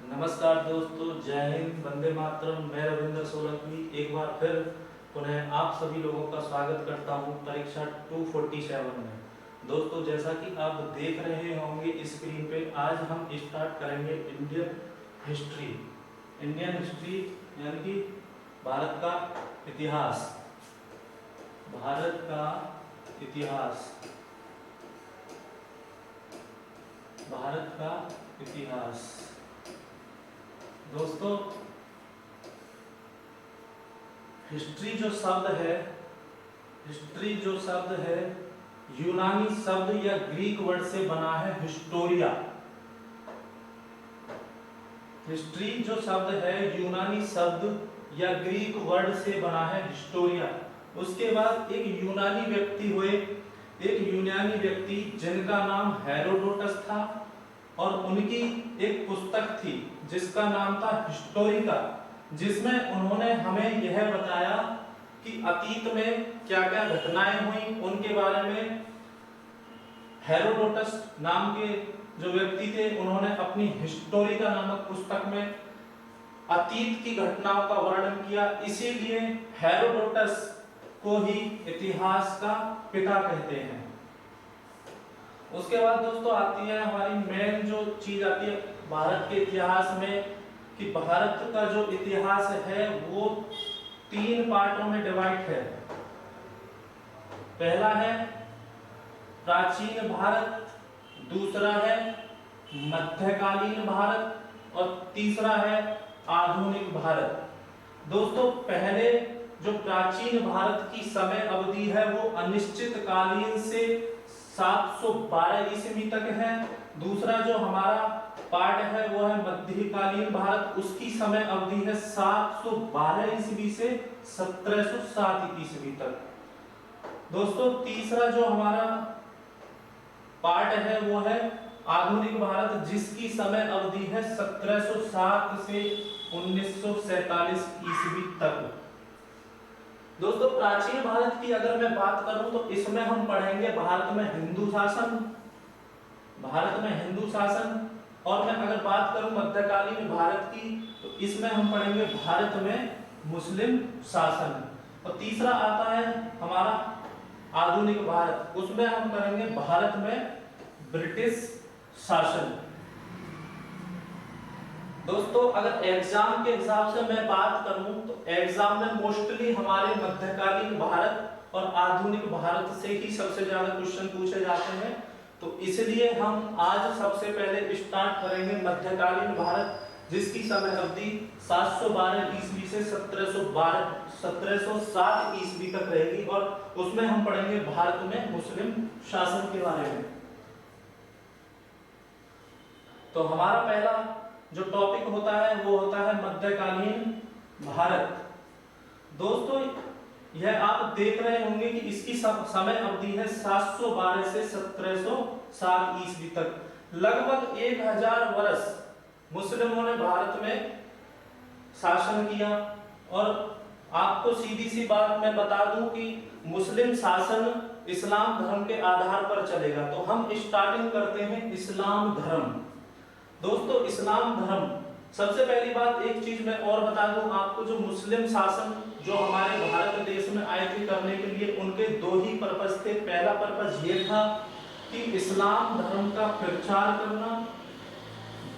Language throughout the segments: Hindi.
नमस्कार दोस्तों, जय हिंद, वंदे मातरम। मैं रविंद्र सोलंकी एक बार फिर पुनः आप सभी लोगों का स्वागत करता हूं परीक्षा 247 में। दोस्तों, जैसा कि आप देख रहे होंगे स्क्रीन पे, आज हम स्टार्ट करेंगे इंडियन हिस्ट्री। इंडियन हिस्ट्री यानी कि भारत का इतिहास। भारत का इतिहास। भारत का इतिहास। दोस्तों, हिस्ट्री जो शब्द है यूनानी शब्द या ग्रीक वर्ड से बना है हिस्टोरिया। हिस्ट्री जो शब्द है यूनानी शब्द या ग्रीक वर्ड से बना है हिस्टोरिया। उसके बाद एक यूनानी व्यक्ति जिनका नाम हेरोडोटस था और उनकी एक पुस्तक थी जिसका नाम था हिस्टोरिका, जिसमें उन्होंने हमें यह बताया कि अतीत में क्या क्या घटनाएं हुई उनके बारे में। हेरोडोटस नाम के जो व्यक्ति थे उन्होंने अपनी हिस्टोरिका नामक पुस्तक में अतीत की घटनाओं का वर्णन किया, इसीलिए हेरोडोटस को ही इतिहास का पिता कहते हैं। उसके बाद दोस्तों आती है हमारी मेन जो चीज आती है भारत के इतिहास में, कि भारत का जो इतिहास है वो 3 पार्टों में डिवाइड है। पहला है प्राचीन भारत, दूसरा है मध्यकालीन भारत और तीसरा है आधुनिक भारत। दोस्तों, पहले जो प्राचीन भारत की समय अवधि है वो अनिश्चित कालीन से 712 ईस्वी तक है। दूसरा जो हमारा पार्ट है वो है मध्यकालीन भारत, उसकी समय अवधि है 712 ईस्वी से 1707 ईस्वी तक। दोस्तों, तीसरा जो हमारा पार्ट है वो है आधुनिक भारत, जिसकी समय अवधि है 1707 से 1947 ईस्वी तक। दोस्तों, प्राचीन भारत की अगर मैं बात करूं तो इसमें हम पढ़ेंगे भारत में हिंदू शासन। और मैं अगर बात करूं मध्यकालीन भारत की तो इसमें हम पढ़ेंगे भारत में मुस्लिम शासन। और तीसरा आता है हमारा आधुनिक भारत, उसमें हम करेंगे भारत में ब्रिटिश शासन। दोस्तों, अगर एग्जाम के हिसाब से मैं बात करूं तो एग्जाम में मोस्टली हमारे मध्यकालीन भारत और आधुनिक भारत से ही सबसे ज्यादा क्वेश्चन पूछे जाते हैं, तो इसलिए हम आज सबसे पहले स्टार्ट करेंगे मध्यकालीन भारत, जिसकी समय अवधि 712 ईस्वी से 1707 ईस्वी तक रहेगी। और उसमें हम पढ़ेंगे भारत में मुस्लिम शासन के बारे में। तो हमारा पहला जो टॉपिक होता है वो होता है मध्यकालीन भारत। दोस्तों, यह आप देख रहे होंगे कि इसकी समय अवधि है 712 से 1707 ईस्वी तक। लगभग 1000 वर्ष मुस्लिमों ने भारत में शासन किया। और आपको सीधी सी बात मैं बता दूं कि मुस्लिम शासन इस्लाम धर्म के आधार पर चलेगा। तो हम स्टार्टिंग करते हैं इस्लाम धर्म। दोस्तों, इस्लाम धर्म, सबसे पहली बात एक चीज मैं और बता दूं आपको, जो मुस्लिम शासन जो हमारे भारत देश में आए थे करने के लिए, उनके 2 ही पर्पस थे। पहला पर्पस ये था कि इस्लाम धर्म का प्रचार करना।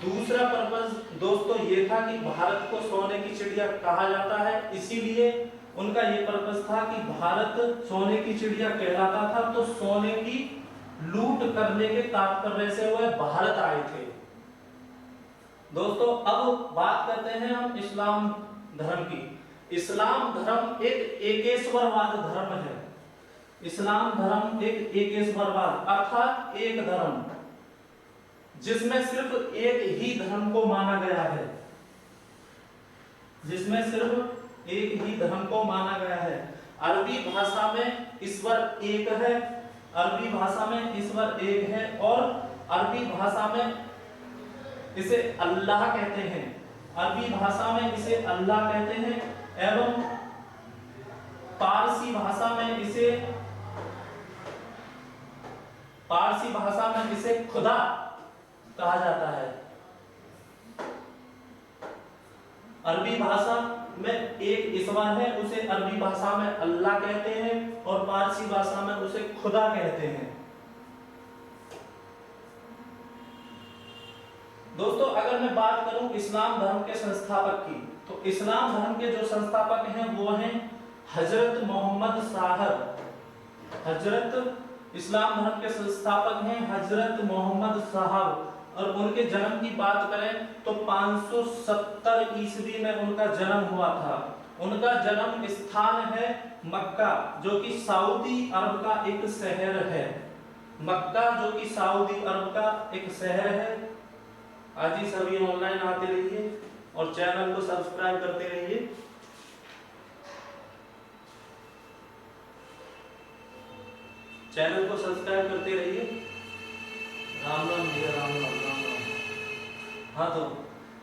दूसरा पर्पस दोस्तों ये था कि भारत को सोने की चिड़िया कहा जाता है, इसीलिए उनका ये पर्पस था कि भारत सोने की चिड़िया कहलाता था, तो सोने की लूट करने के तात्पर्य से वह भारत आए थे। दोस्तों, अब बात करते हैं हम इस्लाम धर्म की। इस्लाम धर्म एक एकेश्वरवाद धर्म है। इस्लाम धर्म एक एकेश्वरवाद अर्थात एक धर्म जिसमें सिर्फ एक ही धर्म को माना गया है। जिसमें सिर्फ एक ही धर्म को माना गया है। अरबी भाषा में ईश्वर एक है। अरबी भाषा में ईश्वर एक है और अरबी भाषा में इसे अल्लाह कहते हैं। अरबी भाषा में इसे अल्लाह कहते हैं एवं पारसी भाषा में इसे खुदा कहा जाता है। अरबी भाषा में एक ईश्वर है, उसे अरबी भाषा में अल्लाह कहते हैं और पारसी भाषा में उसे खुदा कहते हैं। दोस्तों अगर मैं बात करूं इस्लाम धर्म के संस्थापक की, तो इस्लाम धर्म के जो संस्थापक हैं वो हैं हजरत मोहम्मद साहब। इस्लाम धर्म के संस्थापक हैं हजरत मोहम्मद साहब। और उनके जन्म की बात करें तो 570 ईस्वी में उनका जन्म हुआ था। उनका जन्म स्थान है मक्का, जो कि सऊदी अरब का एक शहर है। मक्का जो कि सऊदी अरब का एक शहर है। आज ही सभी ऑनलाइन आते रहिए और चैनल को सब्सक्राइब करते रहिए। चैनल को सब्सक्राइब करते रहिए। राम राम भैया, राम राम राम राम। हाँ तो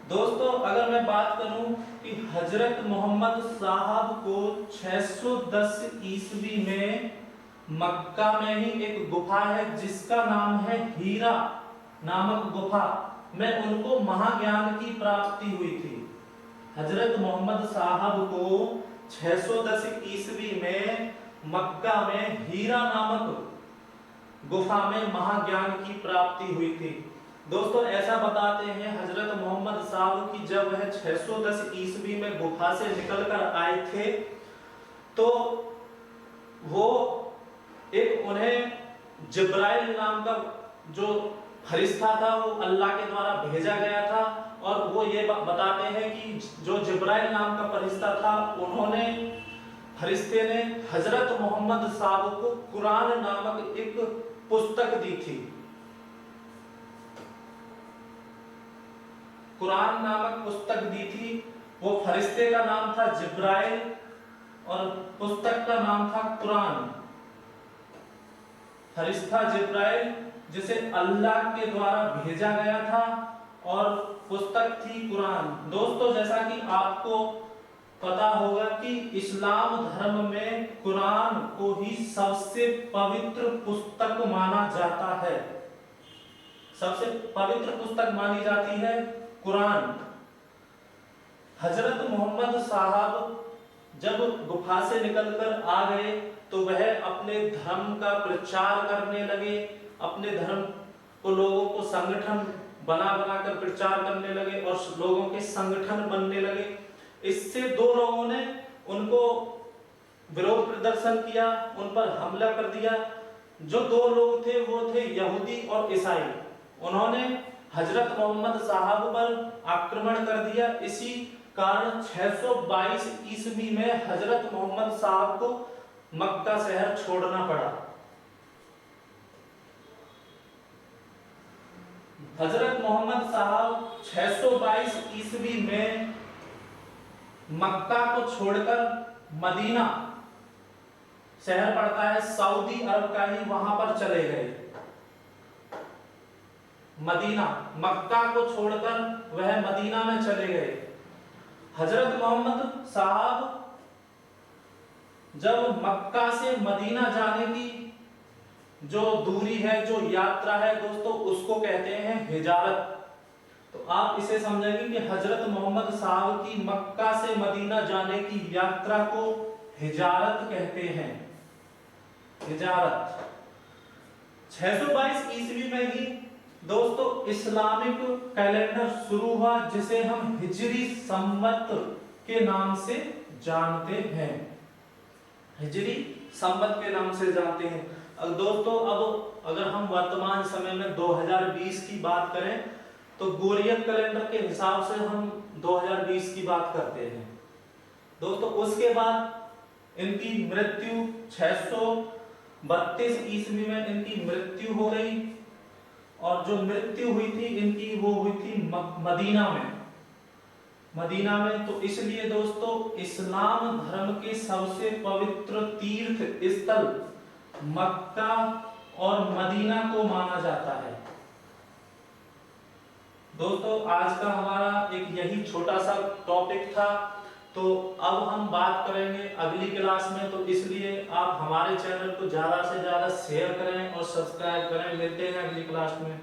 दोस्तों अगर मैं बात करूं कि हजरत मोहम्मद साहब को 610 ईस्वी में मक्का में ही एक गुफा है जिसका नाम है हीरा नामक गुफा में उनको महाज्ञान की प्राप्ति हुई थी। हजरत मोहम्मद साहब को 610 ईस्वी में मक्का में हीरा नामक गुफा में महाज्ञान की प्राप्ति हुई थी। दोस्तों ऐसा बताते हैं हजरत मोहम्मद साहब की जब वह 610 ईस्वी में गुफा से निकलकर आए थे तो वो एक उन्हें जिब्राइल नाम का जो फरिश्ता था वो अल्लाह के द्वारा भेजा गया था। और वो ये बताते हैं कि जो जिब्राइल नाम का फरिश्ता था फरिश्ते ने हजरत मोहम्मद साहब को कुरान नामक एक पुस्तक दी थी। कुरान नामक पुस्तक दी थी। वो फरिश्ते का नाम था जिब्राइल और पुस्तक का नाम था कुरान। फरिश्ता जिब्राइल जिसे अल्लाह के द्वारा भेजा गया था और पुस्तक थी कुरान। दोस्तों जैसा कि आपको पता होगा कि इस्लाम धर्म में कुरान को ही सबसे पवित्र पुस्तक माना जाता है। सबसे पवित्र पुस्तक मानी जाती है कुरान। हजरत मोहम्मद साहब जब गुफा से निकलकर आ गए तो वह अपने धर्म का प्रचार करने लगे। अपने धर्म को लोगों को संगठन बना कर प्रचार करने लगे और लोगों के संगठन बनने लगे। इससे दो लोगों ने उनको विरोध प्रदर्शन किया, उन पर हमला कर दिया। जो दो लोग थे वो थे यहूदी और ईसाई। उन्होंने हजरत मोहम्मद साहब पर आक्रमण कर दिया। इसी कारण 622 ईस्वी में हजरत मोहम्मद साहब को मक्का शहर छोड़ना पड़ा। हजरत मोहम्मद साहब 622 ईस्वी में मक्का को छोड़कर मदीना शहर पड़ता है सऊदी अरब का ही, वहां पर चले गए। मदीना, मक्का को छोड़कर वह मदीना में चले गए। हजरत मोहम्मद साहब जब मक्का से मदीना जाने की जो दूरी है, जो यात्रा है दोस्तों, उसको कहते हैं हिजारत। तो आप इसे समझेंगे कि हजरत मोहम्मद साहब की मक्का से मदीना जाने की यात्रा को हिजारत कहते हैं। हिजारत 622 ईस्वी में ही दोस्तों इस्लामिक कैलेंडर शुरू हुआ जिसे हम हिजरी संवत के नाम से जानते हैं। हिजरी संवत के नाम से जानते हैं। दोस्तों अब अगर हम वर्तमान समय में 2020 की बात करें तो गोरियन कैलेंडर के हिसाब से हम 2020 की बात करते हैं। दोस्तों उसके बाद इनकी मृत्यु 632 ईस्वी में इनकी मृत्यु हो गई। और जो मृत्यु हुई थी इनकी वो हुई थी मदीना में। तो इसलिए दोस्तों इस्लाम धर्म के सबसे पवित्र तीर्थ स्थल मक्का और मदीना को माना जाता है। दोस्तों आज का हमारा एक यही छोटा सा टॉपिक था। तो अब हम बात करेंगे अगली क्लास में। तो इसलिए आप हमारे चैनल को ज्यादा से ज्यादा शेयर करें और सब्सक्राइब करें। मिलते हैं अगली क्लास में।